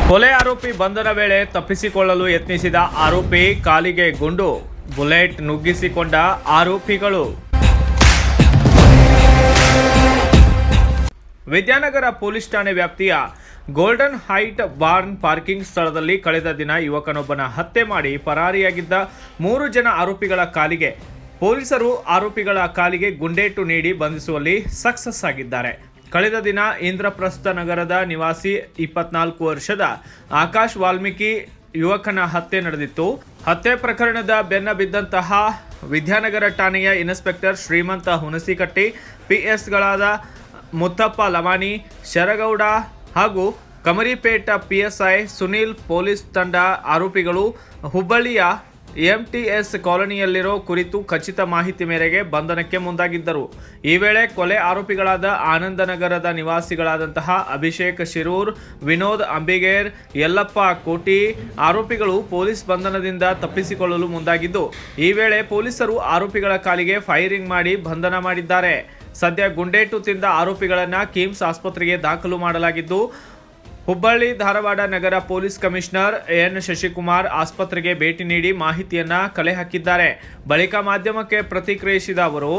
ಕೊಲೆ ಆರೋಪಿ ಬಂಧನ ವೇಳೆ ತಪ್ಪಿಸಿಕೊಳ್ಳಲು ಯತ್ನಿಸಿದ ಆರೋಪಿ ಕಾಲಿಗೆ ಗುಂಡು, ಬುಲೆಟ್ ನುಗ್ಗಿಸಿಕೊಂಡ ಆರೋಪಿಗಳು. ವಿದ್ಯಾನಗರ ಪೊಲೀಸ್ ಠಾಣೆ ವ್ಯಾಪ್ತಿಯ ಗೋಲ್ಡನ್ ಹೈಟ್ ಬಾರ್ನ್ ಪಾರ್ಕಿಂಗ್ ಸ್ಥಳದಲ್ಲಿ ಕಳೆದ ದಿನ ಯುವಕನೊಬ್ಬನ ಹತ್ಯೆ ಮಾಡಿ ಪರಾರಿಯಾಗಿದ್ದ 3 ಜನ ಆರೋಪಿಗಳ ಕಾಲಿಗೆ ಪೊಲೀಸರು ಆರೋಪಿಗಳ ಕಾಲಿಗೆ ಗುಂಡೇಟು ನೀಡಿ ಬಂಧಿಸುವಲ್ಲಿ ಸಕ್ಸಸ್ ಆಗಿದ್ದಾರೆ. ಕಳೆದ ದಿನ ಇಂದ್ರಪ್ರಸ್ಥ ನಗರದ ನಿವಾಸಿ 24 ವರ್ಷದ ಆಕಾಶ್ ವಾಲ್ಮೀಕಿ ಯುವಕನ ಹತ್ಯೆ ನಡೆದಿತ್ತು. ಹತ್ಯೆ ಪ್ರಕರಣದ ಬೆನ್ನ ಬಿದ್ದಂತಹ ವಿದ್ಯಾನಗರ ಠಾಣೆಯ ಇನ್ಸ್ಪೆಕ್ಟರ್ ಶ್ರೀಮಂತ ಹುಣಸಿಕಟ್ಟಿ, ಪಿಎಸ್ಗಳಾದ ಮುತ್ತಪ್ಪ ಲಮಾನಿ, ಶರಗೌಡ ಹಾಗೂ ಕಮರಿಪೇಟ ಪಿಎಸ್ಐ ಸುನೀಲ್ ಪೊಲೀಸ್ ತಂಡ ಆರೋಪಿಗಳು ಹುಬ್ಬಳ್ಳಿಯ ಎಂಟಿಎಸ್ ಕಾಲೋನಿಯಲ್ಲಿರೋ ಕುರಿತು ಖಚಿತ ಮಾಹಿತಿ ಮೇರೆಗೆ ಬಂಧನಕ್ಕೆ ಮುಂದಾಗಿದ್ದರು. ಈ ವೇಳೆ ಕೊಲೆ ಆರೋಪಿಗಳಾದ ಆನಂದನಗರದ ನಿವಾಸಿಗಳಾದಂತಹ ಅಭಿಷೇಕ್ ಶಿರೂರ್, ವಿನೋದ್ ಅಂಬಿಗೇರ್, ಯಲ್ಲಪ್ಪ ಕೋಟಿ ಆರೋಪಿಗಳು ಪೊಲೀಸ್ ಬಂಧನದಿಂದ ತಪ್ಪಿಸಿಕೊಳ್ಳಲು ಮುಂದಾಗಿದ್ದು, ಈ ವೇಳೆ ಪೊಲೀಸರು ಆರೋಪಿಗಳ ಕಾಲಿಗೆ ಫೈರಿಂಗ್ ಮಾಡಿ ಬಂಧನ ಮಾಡಿದ್ದಾರೆ. ಸದ್ಯ ಗುಂಡೇಟು ತಿಂದ ಆರೋಪಿಗಳನ್ನು ಕಿಮ್ಸ್ ಆಸ್ಪತ್ರೆಗೆ ದಾಖಲು ಮಾಡಲಾಗಿದ್ದು, ಹುಬ್ಬಳ್ಳಿ ಧಾರವಾಡ ನಗರ ಪೊಲೀಸ್ ಕಮಿಷನರ್ ಎನ್ ಶಶಿಕುಮಾರ್ ಆಸ್ಪತ್ರೆಗೆ ಭೇಟಿ ನೀಡಿ ಮಾಹಿತಿಯನ್ನ ಕಲೆ ಹಾಕಿದ್ದಾರೆ. ಬಳಿಕ ಮಾಧ್ಯಮಕ್ಕೆ ಪ್ರತಿಕ್ರಿಯಿಸಿದ ಅವರು,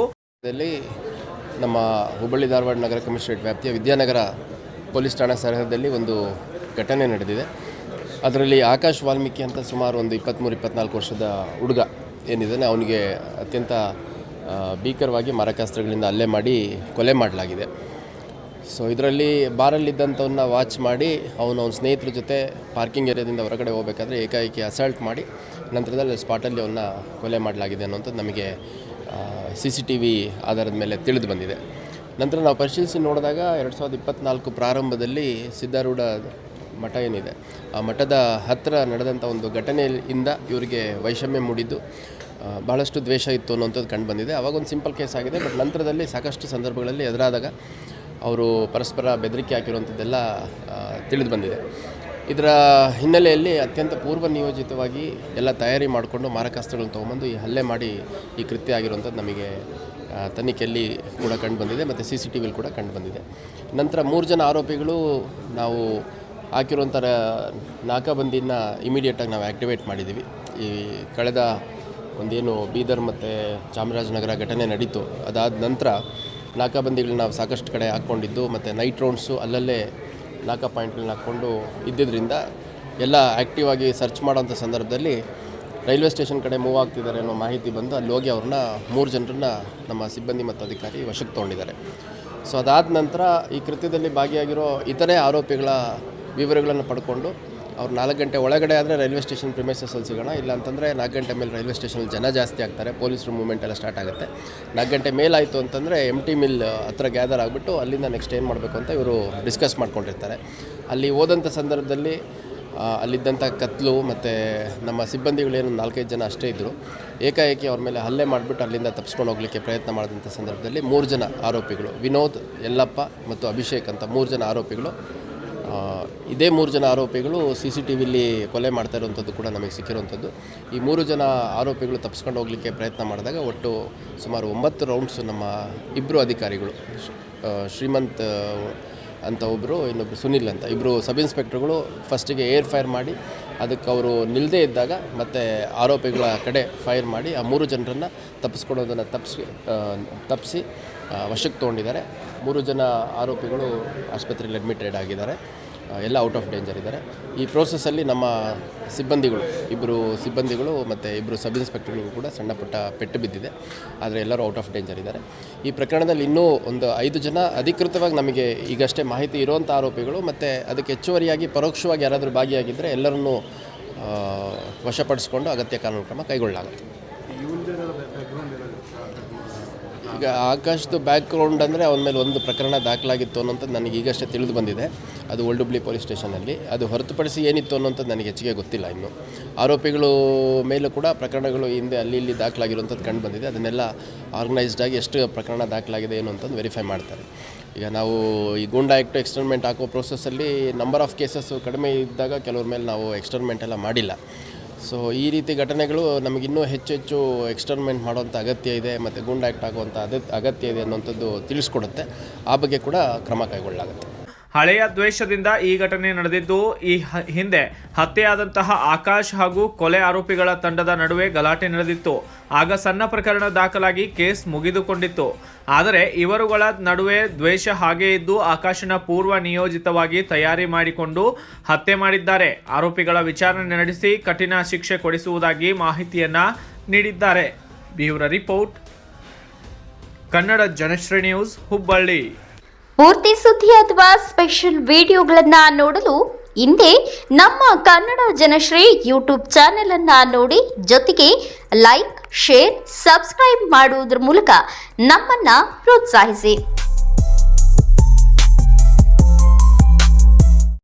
ನಮ್ಮ ಹುಬ್ಬಳ್ಳಿ ಧಾರವಾಡ ನಗರ ಕಮಿಷನರೇಟ್ ವ್ಯಾಪ್ತಿಯ ವಿದ್ಯಾನಗರ ಪೊಲೀಸ್ ಠಾಣಾ ಸರಹದ್ದಲ್ಲಿ ಒಂದು ಘಟನೆ ನಡೆದಿದೆ. ಅದರಲ್ಲಿ ಆಕಾಶ್ ವಾಲ್ಮೀಕಿ ಅಂತ ಸುಮಾರು ಒಂದು 23-24 ವರ್ಷದ ಹುಡುಗ ಏನಿದ್ದಾನೆ, ಅವನಿಗೆ ಅತ್ಯಂತ ಭೀಕರವಾಗಿ ಮಾರಕಾಸ್ತ್ರಗಳಿಂದ ಹಲ್ಲೆ ಮಾಡಿ ಕೊಲೆ ಮಾಡಲಾಗಿದೆ. ಸೊ ಇದರಲ್ಲಿ ಬಾರಲ್ಲಿದ್ದಂಥವನ್ನ ವಾಚ್ ಮಾಡಿ ಅವನ ಸ್ನೇಹಿತರ ಜೊತೆ ಪಾರ್ಕಿಂಗ್ ಏರಿಯಾದಿಂದ ಹೊರಗಡೆ ಹೋಗಬೇಕಾದ್ರೆ ಏಕಾಏಕಿ ಅಸಾಲ್ಟ್ ಮಾಡಿ ನಂತರದಲ್ಲಿ ಸ್ಪಾಟಲ್ಲಿ ಅವನ್ನ ಕೊಲೆ ಮಾಡಲಾಗಿದೆ ಅನ್ನೋಂಥದ್ದು ನಮಗೆ CCTV ಆಧಾರದ ಮೇಲೆ ತಿಳಿದು ಬಂದಿದೆ. ನಂತರ ನಾವು ಪರಿಶೀಲಿಸಿ ನೋಡಿದಾಗ 2024 ಪ್ರಾರಂಭದಲ್ಲಿ ಸಿದ್ಧಾರೂಢ ಮಠ ಏನಿದೆ, ಆ ಮಠದ ಹತ್ತಿರ ನಡೆದಂಥ ಒಂದು ಘಟನೆಯಿಂದ ಇವರಿಗೆ ವೈಷಮ್ಯ ಮೂಡಿದ್ದು ಭಾಳಷ್ಟು ದ್ವೇಷ ಇತ್ತು ಅನ್ನೋಂಥದ್ದು ಕಂಡು ಬಂದಿದೆ. ಅವಾಗೊಂದು ಸಿಂಪಲ್ ಕೇಸ್ ಆಗಿದೆ. ಬಟ್ ನಂತರದಲ್ಲಿ ಸಾಕಷ್ಟು ಸಂದರ್ಭಗಳಲ್ಲಿ ಎದುರಾದಾಗ ಅವರು ಪರಸ್ಪರ ಬೆದರಿಕೆ ಹಾಕಿರುವಂಥದ್ದೆಲ್ಲ ತಿಳಿದು ಬಂದಿದೆ. ಇದರ ಹಿನ್ನೆಲೆಯಲ್ಲಿ ಅತ್ಯಂತ ಪೂರ್ವ ನಿಯೋಜಿತವಾಗಿ ಎಲ್ಲ ತಯಾರಿ ಮಾಡಿಕೊಂಡು ಮಾರಕಾಸ್ತ್ರಗಳನ್ನು ತೊಗೊಂಬಂದು ಈ ಹಲ್ಲೆ ಮಾಡಿ ಈ ಕೃತ್ಯ ಆಗಿರುವಂಥದ್ದು ನಮಗೆ ತನಿಖೆಯಲ್ಲಿ ಕೂಡ ಕಂಡು ಬಂದಿದೆ ಮತ್ತು CCTVಯಲ್ಲಿ ಕೂಡ ಕಂಡು ಬಂದಿದೆ. ನಂತರ 3 ಜನ ಆರೋಪಿಗಳು ನಾವು ಹಾಕಿರುವಂಥ ನಾಕಾಬಂದಿನ ಇಮಿಡಿಯೇಟಾಗಿ ನಾವು ಆ್ಯಕ್ಟಿವೇಟ್ ಮಾಡಿದ್ದೀವಿ. ಈ ಕಳೆದ ಒಂದೇನು ಬೀದರ್ ಮತ್ತು ಚಾಮರಾಜನಗರ ಘಟನೆ ನಡೀತು, ಅದಾದ ನಂತರ ನಾಕಾಬಂದಿಗಳನ್ನ ನಾವು ಸಾಕಷ್ಟು ಕಡೆ ಹಾಕ್ಕೊಂಡಿದ್ದು ಮತ್ತು ನೈಟ್ ರೌಂಡ್ಸು ಅಲ್ಲಲ್ಲೇ ನಾಕಾ ಪಾಯಿಂಟ್ಗಳನ್ನ ಹಾಕ್ಕೊಂಡು ಇದ್ದಿದ್ದರಿಂದ ಎಲ್ಲ ಆ್ಯಕ್ಟಿವ್ ಆಗಿ ಸರ್ಚ್ ಮಾಡೋಂಥ ಸಂದರ್ಭದಲ್ಲಿ ರೈಲ್ವೆ ಸ್ಟೇಷನ್ ಕಡೆ ಮೂವ್ ಆಗ್ತಿದ್ದಾರೆ ಅನ್ನೋ ಮಾಹಿತಿ ಬಂದು ಅಲ್ಲಿ ಹೋಗಿ ಅವ್ರನ್ನ 3 ಜನರನ್ನ ನಮ್ಮ ಸಿಬ್ಬಂದಿ ಮತ್ತು ಅಧಿಕಾರಿ ವಶಕ್ಕೆ ತೊಗೊಂಡಿದ್ದಾರೆ. ಸೊ ಅದಾದ ನಂತರ ಈ ಕೃತ್ಯದಲ್ಲಿ ಭಾಗಿಯಾಗಿರೋ ಇತರೆ ಆರೋಪಿಗಳ ವಿವರಗಳನ್ನು ಪಡ್ಕೊಂಡು ಅವ್ರು 4 ಗಂಟೆ ಒಳಗಡೆ ಆದರೆ ರೈಲ್ವೆ ಸ್ಟೇಷನ್ ಪ್ರಿಮೈಸಸ್ಸಲ್ಲಿ ಸಿಗೋಣ, ಇಲ್ಲ ಅಂತಂದರೆ 4 ಗಂಟೆ ಮೇಲೆ ರೈಲ್ವೆ ಸ್ಟೇಷನಲ್ಲಿ ಜನ ಜಾಸ್ತಿ ಆಗ್ತಾರೆ, ಪೊಲೀಸರು ಮೂವ್ಮೆಂಟ್ ಎಲ್ಲ ಸ್ಟಾರ್ಟ್ ಆಗುತ್ತೆ. 4 ಗಂಟೆ ಮೇಲಾಯಿತು ಅಂತಂದರೆ MT ಮಿಲ್ ಹತ್ರ ಗ್ಯಾದರ್ ಆಗಿಬಿಟ್ಟು ಅಲ್ಲಿಂದ ನೆಕ್ಸ್ಟ್ ಏನು ಮಾಡಬೇಕು ಅಂತ ಇವರು ಡಿಸ್ಕಸ್ ಮಾಡ್ಕೊಂಡಿರ್ತಾರೆ. ಅಲ್ಲಿ ಹೋದಂಥ ಸಂದರ್ಭದಲ್ಲಿ ಅಲ್ಲಿದ್ದಂಥ ಕತ್ಲು ಮತ್ತು ನಮ್ಮ ಸಿಬ್ಬಂದಿಗಳೇನು 4-5 ಜನ ಅಷ್ಟೇ ಇದ್ದರು. ಏಕಾಏಕಿ ಅವ್ರ ಮೇಲೆ ಹಲ್ಲೆ ಮಾಡಿಬಿಟ್ಟು ಅಲ್ಲಿಂದ ತಪ್ಪಿಸ್ಕೊಂಡು ಹೋಗಲಿಕ್ಕೆ ಪ್ರಯತ್ನ ಮಾಡಿದಂಥ ಸಂದರ್ಭದಲ್ಲಿ 3 ಜನ ಆರೋಪಿಗಳು, ವಿನೋದ್, ಯಲ್ಲಪ್ಪ ಮತ್ತು ಅಭಿಷೇಕ್ ಅಂತ 3 ಜನ ಆರೋಪಿಗಳು, ಇದೇ 3 ಜನ ಆರೋಪಿಗಳು CCTVಯಲ್ಲಿ ಕೊಲೆ ಮಾಡ್ತಾ ಇರುವಂಥದ್ದು ಕೂಡ ನಮಗೆ ಸಿಕ್ಕಿರುವಂಥದ್ದು. ಈ 3 ಜನ ಆರೋಪಿಗಳು ತಪ್ಪಿಸ್ಕೊಂಡು ಹೋಗಲಿಕ್ಕೆ ಪ್ರಯತ್ನ ಮಾಡಿದಾಗ ಒಟ್ಟು ಸುಮಾರು 9 ರೌಂಡ್ಸು ನಮ್ಮ 2 ಅಧಿಕಾರಿಗಳು, ಶ್ರೀಮಂತ್ ಅಂತ ಒಬ್ಬರು, ಇನ್ನೊಬ್ಬರು ಸುನಿಲ್ ಅಂತ, 2 ಸಬ್ ಇನ್ಸ್ಪೆಕ್ಟರ್ಗಳು ಫಸ್ಟಿಗೆ ಏರ್ ಫೈರ್ ಮಾಡಿ ಅದಕ್ಕೆ ಅವರು ನಿಲ್ಲದೇ ಇದ್ದಾಗ ಮತ್ತು ಆರೋಪಿಗಳ ಕಡೆ ಫೈರ್ ಮಾಡಿ ಆ 3 ಜನರನ್ನು ತಪ್ಪಿಸ್ಕೊಡೋದನ್ನು ತಪ್ಪಿಸಿ ವಶಕ್ಕೆ ತೊಗೊಂಡಿದ್ದಾರೆ. 3 ಜನ ಆರೋಪಿಗಳು ಆಸ್ಪತ್ರೆಯಲ್ಲಿ ಅಡ್ಮಿಟೆಡ್ ಆಗಿದ್ದಾರೆ, ಎಲ್ಲ ಔಟ್ ಆಫ್ ಡೇಂಜರ್ ಇದ್ದಾರೆ. ಈ ಪ್ರೋಸೆಸ್ಸಲ್ಲಿ ನಮ್ಮ ಸಿಬ್ಬಂದಿಗಳು 2 ಸಿಬ್ಬಂದಿಗಳು ಮತ್ತು 2 ಸಬ್ ಇನ್ಸ್ಪೆಕ್ಟರ್ಗಳಿಗೂ ಕೂಡ ಸಣ್ಣ ಪುಟ್ಟ ಪೆಟ್ಟು ಬಿದ್ದಿದೆ, ಆದರೆ ಎಲ್ಲರೂ ಔಟ್ ಆಫ್ ಡೇಂಜರ್ ಇದ್ದಾರೆ. ಈ ಪ್ರಕರಣದಲ್ಲಿ ಇನ್ನೂ ಒಂದು 5 ಜನ ಅಧಿಕೃತವಾಗಿ ನಮಗೆ ಈಗಷ್ಟೇ ಮಾಹಿತಿ ಇರುವಂಥ ಆರೋಪಿಗಳು ಮತ್ತು ಅದಕ್ಕೆ ಹೆಚ್ಚುವರಿಯಾಗಿ ಪರೋಕ್ಷವಾಗಿ ಯಾರಾದರೂ ಭಾಗಿಯಾಗಿದ್ದರೆ ಎಲ್ಲರನ್ನೂ ವಶಪಡಿಸಿಕೊಂಡು ಅಗತ್ಯ ಕಾನೂನು ಕ್ರಮ ಕೈಗೊಳ್ಳಲಾಗುತ್ತೆ. ಈಗ ಆಕಾಶ್ದು ಬ್ಯಾಕ್ಗ್ರೌಂಡ್ ಅಂದರೆ ಅವನ ಮೇಲೆ ಒಂದು ಪ್ರಕರಣ ದಾಖಲಾಗಿತ್ತು ಅನ್ನೋಂಥದ್ದು ನನಗೆ ಈಗಷ್ಟೇ ತಿಳಿದು ಬಂದಿದೆ. ಅದು ಓಲ್ಡ್ ಹುಬ್ಳಿ ಪೊಲೀಸ್ ಸ್ಟೇಷನಲ್ಲಿ. ಅದು ಹೊರತುಪಡಿಸಿ ಏನಿತ್ತು ಅನ್ನೋಂಥದ್ದು ನನಗೆ ಹೆಚ್ಚಿಗೆ ಗೊತ್ತಿಲ್ಲ. ಇನ್ನು ಆರೋಪಿಗಳು ಮೇಲೂ ಕೂಡ ಪ್ರಕರಣಗಳು ಹಿಂದೆ ಅಲ್ಲಿ ಇಲ್ಲಿ ದಾಖಲಾಗಿರುವಂಥದ್ದು ಕಂಡು ಬಂದಿದೆ. ಅದನ್ನೆಲ್ಲ ಆರ್ಗನೈಸ್ಡ್ ಆಗಿ ಎಷ್ಟು ಪ್ರಕರಣ ದಾಖಲಾಗಿದೆ ಏನು ಅಂತಂದು ವೆರಿಫೈ ಮಾಡ್ತಾರೆ. ಈಗ ನಾವು ಈ ಗೂಂಡಾ ಆ್ಯಕ್ಟ್ ಎಕ್ಸ್ಟರ್ಮೆಂಟ್ ಹಾಕೋ ಪ್ರೋಸೆಸ್ಸಲ್ಲಿ ನಂಬರ್ ಆಫ್ ಕೇಸಸ್ಸು ಕಡಿಮೆ ಇದ್ದಾಗ ಕೆಲವ್ರ ಮೇಲೆ ನಾವು ಎಕ್ಸ್ಟರ್ಮೆಂಟ್ ಎಲ್ಲ ಮಾಡಿಲ್ಲ. ಸೊ ಈ ರೀತಿ ಘಟನೆಗಳು ನಮಗಿನ್ನೂ ಹೆಚ್ಚು ಎಕ್ಸ್ಟರ್ಮೆಂಟ್ ಮಾಡೋವಂಥ ಅಗತ್ಯ ಇದೆ ಮತ್ತು ಗೂಂಡಾ ಆ್ಯಕ್ಟ್ ಆಗುವಂಥ ಅಗತ್ಯ ಇದೆ ಅನ್ನೋಂಥದ್ದು ತಿಳಿಸ್ಕೊಡುತ್ತೆ. ಆ ಬಗ್ಗೆ ಕೂಡ ಕ್ರಮ ಕೈಗೊಳ್ಳಲಾಗುತ್ತೆ. ಹಳೆಯ ದ್ವೇಷದಿಂದ ಈ ಘಟನೆ ನಡೆದಿದ್ದು. ಈ ಹಿಂದೆ ಹತ್ಯೆಯಾದಂತಹ ಆಕಾಶ್ ಹಾಗೂ ಕೊಲೆ ಆರೋಪಿಗಳ ತಂಡದ ನಡುವೆ ಗಲಾಟೆ ನಡೆದಿತ್ತು. ಆಗ ಸಣ್ಣ ಪ್ರಕರಣ ದಾಖಲಾಗಿ ಕೇಸ್ ಮುಗಿದುಕೊಂಡಿತ್ತು. ಆದರೆ ಇವರುಗಳ ನಡುವೆ ದ್ವೇಷ ಹಾಗೇ ಇದ್ದು ಆಕಾಶನ ಪೂರ್ವ ನಿಯೋಜಿತವಾಗಿ ತಯಾರಿ ಮಾಡಿಕೊಂಡು ಹತ್ಯೆ ಮಾಡಿದ್ದಾರೆ. ಆರೋಪಿಗಳ ವಿಚಾರಣೆ ನಡೆಸಿ ಕಠಿಣ ಶಿಕ್ಷೆ ಕೊಡಿಸುವುದಾಗಿ ಮಾಹಿತಿಯನ್ನ ನೀಡಿದ್ದಾರೆ. Bureau report, Kannada Janashree news, Hubballi. ಪೂರ್ತಿ ಸುದ್ದಿ ಅಥವಾ ಸ್ಪೆಷಲ್ ವಿಡಿಯೋಗಳನ್ನು ನೋಡಲು ಹಿಂದೆ ನಮ್ಮ ಕನ್ನಡ ಜನಶ್ರೀ ಯೂಟ್ಯೂಬ್ ಚಾನೆಲ್ ಅನ್ನು ನೋಡಿ, ಜೊತೆಗೆ ಲೈಕ್, ಶೇರ್, ಸಬ್ಸ್ಕ್ರೈಬ್ ಮಾಡುವುದರ ಮೂಲಕ ನಮ್ಮನ್ನು ಪ್ರೋತ್ಸಾಹಿಸಿ.